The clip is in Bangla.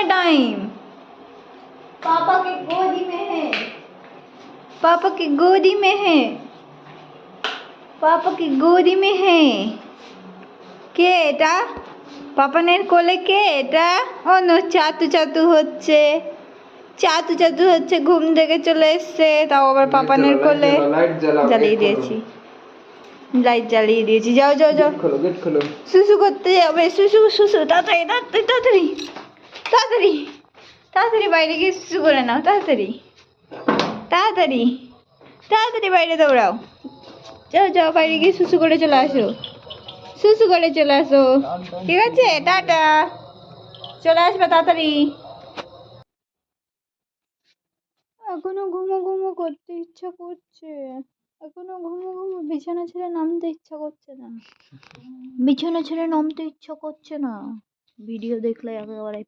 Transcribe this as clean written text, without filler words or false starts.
टाइम पापा की गोदी में है, पापा की गोदी में है, पापा की गोदी में है। কে এটা পাপানের কোলে কে এটা? নো চাতু চাতু হচ্ছে, চাতু চাতু হচ্ছে, ঘুম থেকে চলে এসছে, তাও আবার পাপানের কোলে। জ্বালিয়ে দিয়েছি, লাইট জ্বালিয়ে দিয়েছি। যাও যাও যাও, শুশু করতে যাবে, শুশু শুশু, তাড়াতাড়ি তাড়াতাড়ি তাড়াতাড়ি তাড়াতাড়ি তাড়াতাড়ি বাইরে গিয়ে শুশু করে নাও, তাড়াতাড়ি তাড়াতাড়ি তাড়াতাড়ি বাইরে দৌড়াও। যাও যাও, বাইরে গিয়ে শুশু করে চলে আসো, শুশু করে চলে আসো, ঠিক আছে? টাটা, চলে আসবে তাড়াতাড়ি। এখনো ঘুমো ঘুমো করতে ইচ্ছা করছে, এখনো ঘুমো ঘুমো, বিছানা ছেড়ে নামতে ইচ্ছা করছে না, বিছানা ছেড়ে নামতে ইচ্ছা করছে না। ভিডিও দেখলে একেবারে